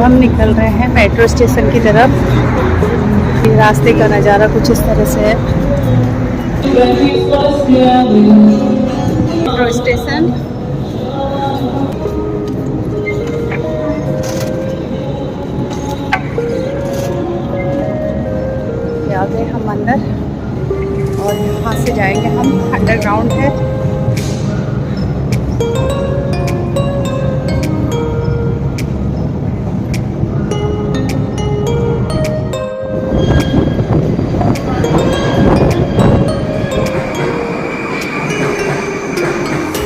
हम निकल रहे हैं मेट्रो स्टेशन की तरफ। ये रास्ते का नज़ारा कुछ इस तरह से है। मेट्रो स्टेशन आ गए हम अंदर और यहाँ से जाएंगे हम अंडरग्राउंड है।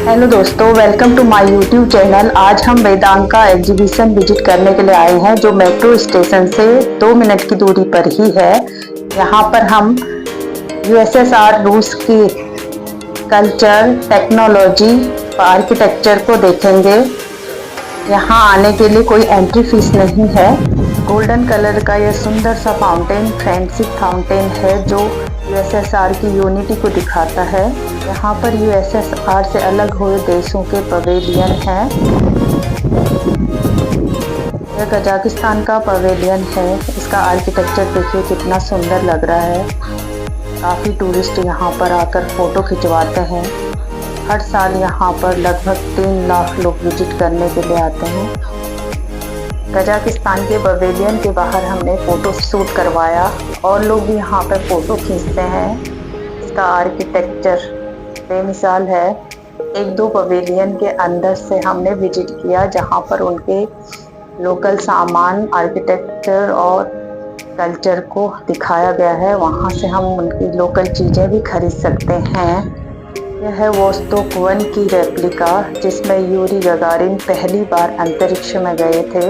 हेलो दोस्तों, welcome to my YouTube channel. आज हम वेदांत का एग्जीबिशन विजिट करने के लिए आए हैं जो मेट्रो स्टेशन से 2 मिनट की दूरी पर ही है। यहाँ पर हम यूएसएसआर रूस की कल्चर, टेक्नोलॉजी, आर्किटेक्चर को देखेंगे। यहाँ आने के लिए कोई एंट्री फीस नहीं है। गोल्डन कलर का यह सुंदर सा फाउंटेन फ्रेंडशिप फाउंटेन है जो यूएसएसआर की यूनिटी को दिखाता है। यहाँ पर यूएसएसआर से अलग हुए देशों के पवेलियन हैं। यह कजाकिस्तान का पवेलियन है। इसका आर्किटेक्चर देखिए कितना सुंदर लग रहा है। काफ़ी टूरिस्ट यहाँ पर आकर फ़ोटो खिंचवाते हैं। हर साल यहाँ पर लगभग 3 लाख लोग विजिट करने के लिए आते हैं। कजाकिस्तान के पवेलियन के बाहर हमने फ़ोटो शूट करवाया और लोग भी यहाँ पर फ़ोटो खींचते हैं। इसका आर्किटेक्चर बेमिसाल है। 1-2 पवेलियन के अंदर से हमने विजिट किया जहाँ पर उनके लोकल सामान, आर्किटेक्चर और कल्चर को दिखाया गया है। वहाँ से हम उनकी लोकल चीज़ें भी खरीद सकते हैं। यह है वोस्तोक 1 की रेप्लिका जिसमें यूरी गगारिन पहली बार अंतरिक्ष में गए थे।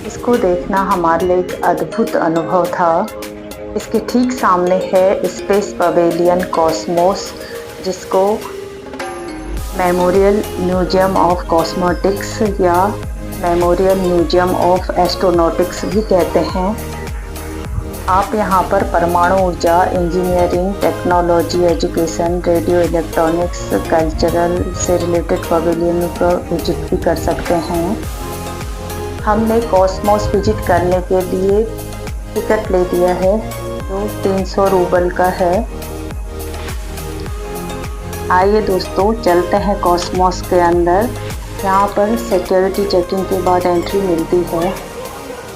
इसको देखना हमारे लिए एक अद्भुत अनुभव था। इसके ठीक सामने है स्पेस पवेलियन कॉस्मोस, जिसको मेमोरियल म्यूजियम ऑफ कॉस्मोटिक्स या मेमोरियल म्यूजियम ऑफ एस्ट्रोनॉटिक्स भी कहते हैं। आप यहाँ पर परमाणु ऊर्जा, engineering, technology, education, radio electronics, cultural से रिलेटेड पवेलियन को विजिट भी कर सकते हैं। हमने कॉस्मोस विजिट करने के लिए टिकट ले लिया है जो 300 रूबल का है। आइए दोस्तों चलते हैं कॉस्मोस के अंदर। यहाँ पर सिक्योरिटी चेकिंग के बाद एंट्री मिलती है।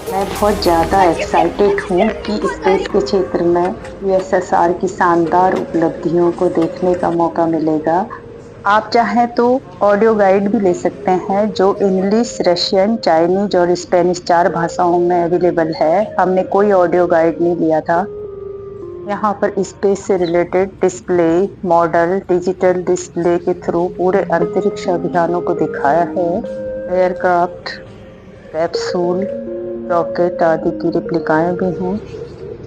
मैं बहुत ज़्यादा एक्साइटेड हूँ कि स्पेस के क्षेत्र में यूएसएसआर की शानदार उपलब्धियों को देखने का मौका मिलेगा। आप चाहें तो ऑडियो गाइड भी ले सकते हैं जो इंग्लिश, रशियन, चाइनीज और स्पेनिश 4 भाषाओं में अवेलेबल है। हमने कोई ऑडियो गाइड नहीं लिया था। यहाँ पर स्पेस से related display, model, digital display के थ्रू पूरे अंतरिक्ष अभियानों को दिखाया है। एयरक्राफ्ट, कैप्सूल, रॉकेट आदि की रिप्लिकाएँ भी हैं।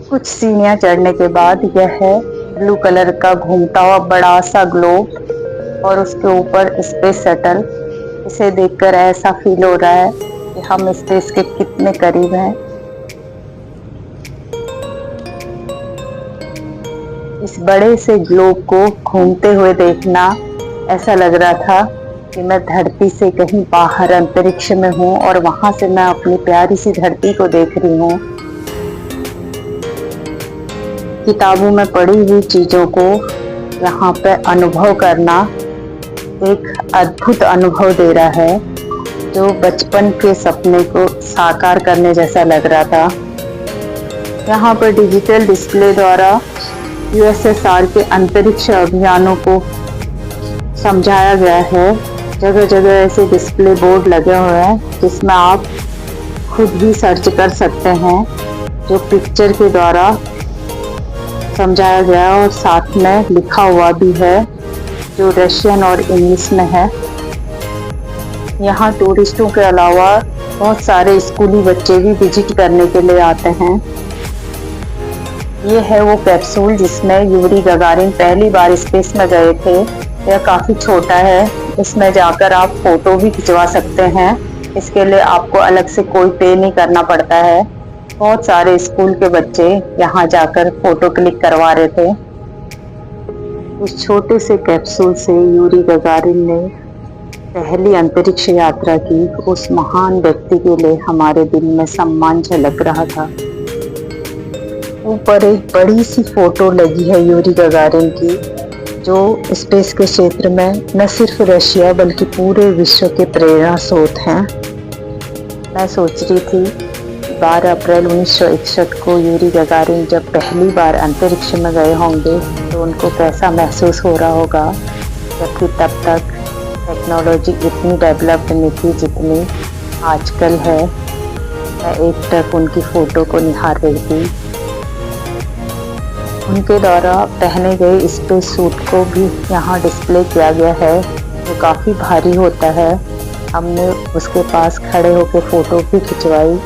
कुछ सीढ़ियाँ चढ़ने के बाद यह है ब्लू कलर का घूमता हुआ बड़ा सा ग्लोब और उसके ऊपर स्पेस शटल। इसे देखकर ऐसा फील हो रहा है कि हम स्पेस के कितने करीब हैं। इस बड़े से ग्लोब को घूमते हुए देखना ऐसा लग रहा था कि मैं धरती से कहीं बाहर अंतरिक्ष में हूँ और वहां से मैं अपनी प्यारी सी धरती को देख रही हूँ। किताबों में पढ़ी हुई चीज़ों को यहाँ पे अनुभव करना एक अद्भुत अनुभव दे रहा है जो बचपन के सपने को साकार करने जैसा लग रहा था। यहाँ पर डिजिटल डिस्प्ले द्वारा यूएसएसआर के अंतरिक्ष अभियानों को समझाया गया है। जगह जगह ऐसे डिस्प्ले बोर्ड लगे हुए हैं जिसमें आप खुद भी सर्च कर सकते हैं, जो पिक्चर के द्वारा समझाया गया और साथ में लिखा हुआ भी है जो रशियन और इंग्लिश में है। यहाँ टूरिस्टों के अलावा बहुत सारे स्कूली बच्चे भी विजिट करने के लिए आते हैं। ये है वो कैप्सूल जिसमें यूरी गगारिन पहली बार स्पेस में गए थे। यह काफ़ी छोटा है। इसमें जाकर आप फोटो भी खिंचवा सकते हैं। इसके लिए आपको अलग से कोई पे नहीं करना पड़ता है। बहुत सारे स्कूल के बच्चे यहाँ जाकर फोटो क्लिक करवा रहे थे। उस छोटे से कैप्सूल से यूरी गगारिन ने पहली अंतरिक्ष यात्रा की उस महान व्यक्ति के लिए हमारे दिल में सम्मान झलक रहा था। ऊपर एक बड़ी सी फोटो लगी है यूरी गगारिन की, जो स्पेस के क्षेत्र में न सिर्फ रशिया बल्कि पूरे विश्व के प्रेरणा स्रोत हैं। मैं सोच रही थी 12 अप्रैल 1961 को यूरी गगारिन जब पहली बार अंतरिक्ष में गए होंगे तो उनको कैसा महसूस हो रहा होगा, जबकि तब तक टेक्नोलॉजी इतनी डेवलप्ड नहीं थी जितनी आजकल है। मैं एकटक उनकी फ़ोटो को निहार रही थी। उनके द्वारा पहने गए स्पेस सूट को भी यहाँ डिस्प्ले किया गया है, जो काफ़ी भारी होता है। हमने उसके पास खड़े होकर फ़ोटो भी खिंचवाई।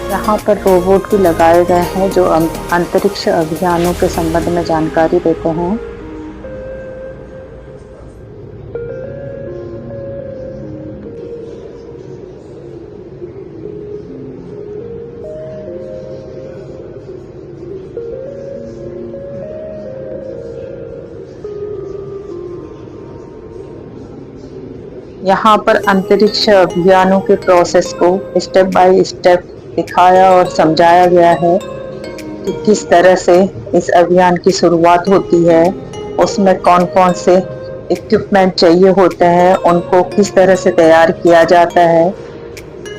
यहाँ पर रोबोट भी लगाए गए हैं जो अंतरिक्ष अभियानों के संबंध में जानकारी देते हैं। यहाँ पर अंतरिक्ष अभियानों के प्रोसेस को स्टेप बाय स्टेप दिखाया और समझाया गया है कि किस तरह से इस अभियान की शुरुआत होती है, उसमें कौन कौन से इक्विपमेंट चाहिए होते हैं, उनको किस तरह से तैयार किया जाता है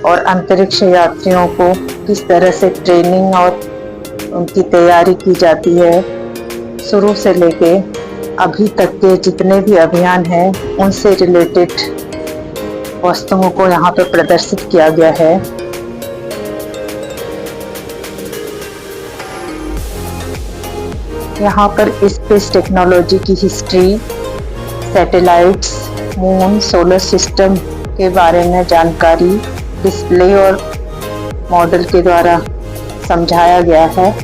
और अंतरिक्ष यात्रियों को किस तरह से ट्रेनिंग और उनकी तैयारी की जाती है। शुरू से लेके अभी तक के जितने भी अभियान हैं उनसे रिलेटेड वस्तुओं को यहाँ पर प्रदर्शित किया गया है। यहाँ पर स्पेस टेक्नोलॉजी की history, satellites, moon, solar system के बारे में जानकारी डिस्प्ले और मॉडल के द्वारा समझाया गया है।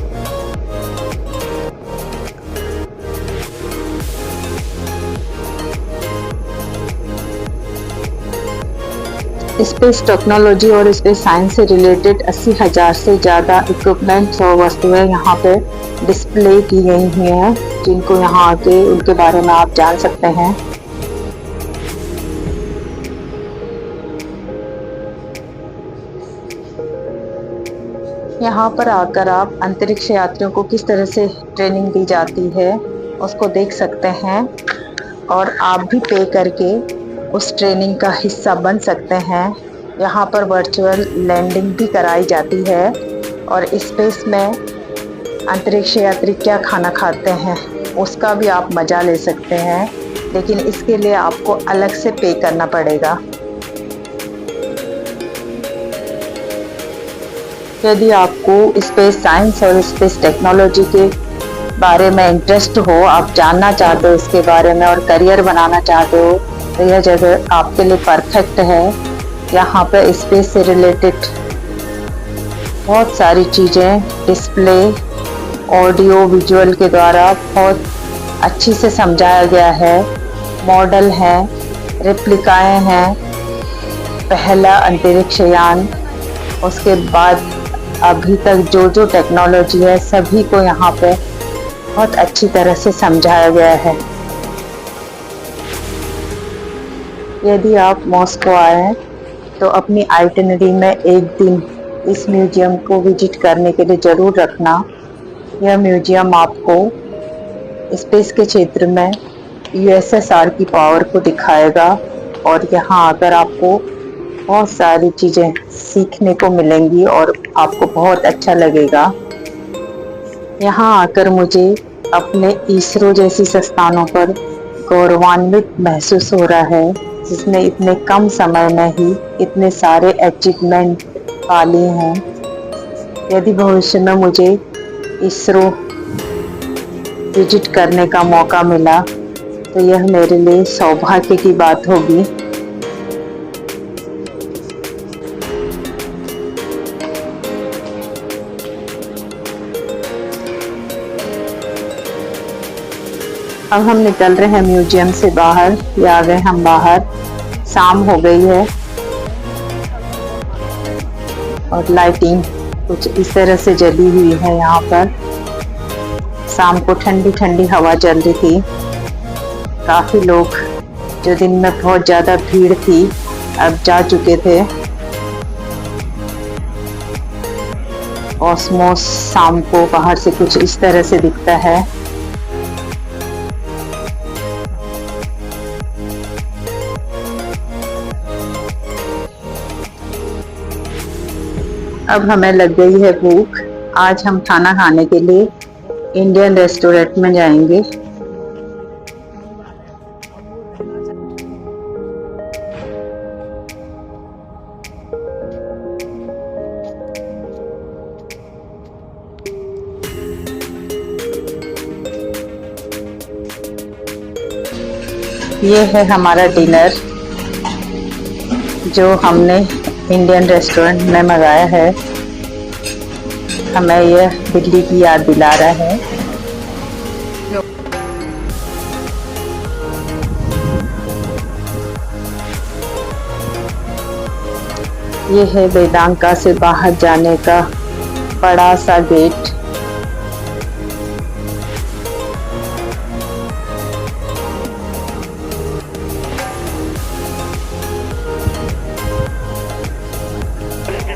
स्पेस टेक्नोलॉजी और स्पेस साइंस से रिलेटेड 80,000 से ज़्यादा इक्विपमेंट्स और वस्तुएं यहाँ पे डिस्प्ले की गई हुई हैं, जिनको यहाँ आके उनके बारे में आप जान सकते हैं। यहाँ पर आकर आप अंतरिक्ष यात्रियों को किस तरह से ट्रेनिंग दी जाती है उसको देख सकते हैं और आप भी पे करके उस ट्रेनिंग का हिस्सा बन सकते हैं। यहाँ पर वर्चुअल लैंडिंग भी कराई जाती है और स्पेस में अंतरिक्ष यात्री क्या खाना खाते हैं उसका भी आप मज़ा ले सकते हैं, लेकिन इसके लिए आपको अलग से पे करना पड़ेगा। यदि आपको स्पेस साइंस और स्पेस टेक्नोलॉजी के बारे में इंटरेस्ट हो, आप जानना चाहते हो इसके बारे में और करियर बनाना चाहते हो, तो यह जगह आपके लिए परफेक्ट है। यहाँ पे स्पेस से रिलेटेड बहुत सारी चीज़ें डिस्प्ले, ऑडियो, विजुअल के द्वारा बहुत अच्छी से समझाया गया है। मॉडल हैं, रेप्लिकाएँ हैं, पहला अंतरिक्ष यान, उसके बाद अभी तक जो जो टेक्नोलॉजी है सभी को यहाँ पे बहुत अच्छी तरह से समझाया गया है। यदि आप मॉस्को आए तो अपनी आइटिनरी में एक दिन इस म्यूजियम को विजिट करने के लिए ज़रूर रखना। यह म्यूजियम आपको स्पेस के क्षेत्र में यूएसएसआर की पावर को दिखाएगा और यहाँ आकर आपको बहुत सारी चीज़ें सीखने को मिलेंगी और आपको बहुत अच्छा लगेगा। यहाँ आकर मुझे अपने इसरो जैसी संस्थानों पर गौरवान्वित महसूस हो रहा है, जिसने इतने कम समय में ही इतने सारे अचीवमेंट पा लिए हैं। यदि भविष्य में मुझे इसरो विजिट करने का मौका मिला तो यह मेरे लिए सौभाग्य की बात होगी। अब हम निकल रहे हैं म्यूजियम से बाहर। ये आ गए हम बाहर, शाम हो गई है और लाइटिंग कुछ इस तरह से जली हुई है यहाँ पर। शाम को ठंडी ठंडी हवा चल रही थी। काफ़ी लोग जो दिन में बहुत ज़्यादा भीड़ थी अब जा चुके थे। कॉस्मोस शाम को बाहर से कुछ इस तरह से दिखता है। अब हमें लग गई है भूख। आज हम खाना खाने के लिए इंडियन रेस्टोरेंट में जाएंगे। ये है हमारा डिनर जो हमने इंडियन रेस्टोरेंट में मंगाया है। हमें यह दिल्ली की याद दिला रहा है। ये है वेदांका से बाहर जाने का बड़ा सा गेट।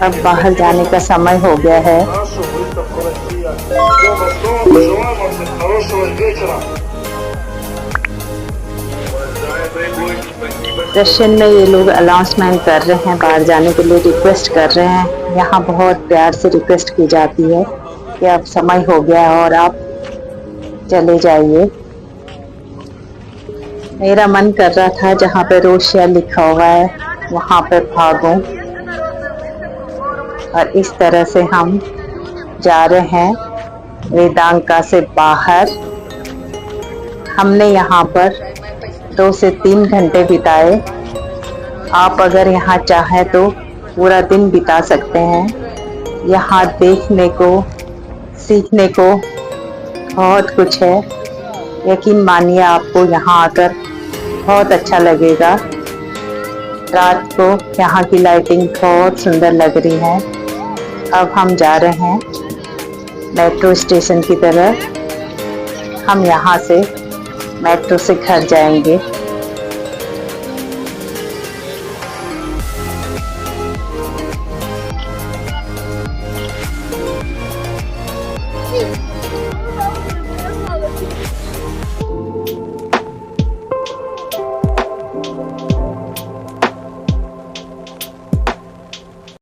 अब बाहर जाने का समय हो गया है। रशियन में ये लोग अनाउंसमेंट कर रहे हैं, बाहर जाने के लिए रिक्वेस्ट कर रहे हैं। यहाँ बहुत प्यार से रिक्वेस्ट की जाती है कि अब समय हो गया है और आप चले जाइए। मेरा मन कर रहा था जहाँ पे रोशिया लिखा हुआ है वहाँ पे भागूं, और इस तरह से हम जा रहे हैं वेदांका से बाहर। हमने यहाँ पर 2 से 3 घंटे बिताए। आप अगर यहाँ चाहें तो पूरा दिन बिता सकते हैं। यहाँ देखने को, सीखने को बहुत कुछ है। यकीन मानिए आपको यहाँ आकर बहुत अच्छा लगेगा। रात को यहाँ की लाइटिंग बहुत सुंदर लग रही है। अब हम जा रहे हैं मेट्रो स्टेशन की तरफ। हम यहाँ से मेट्रो से घर जाएंगे।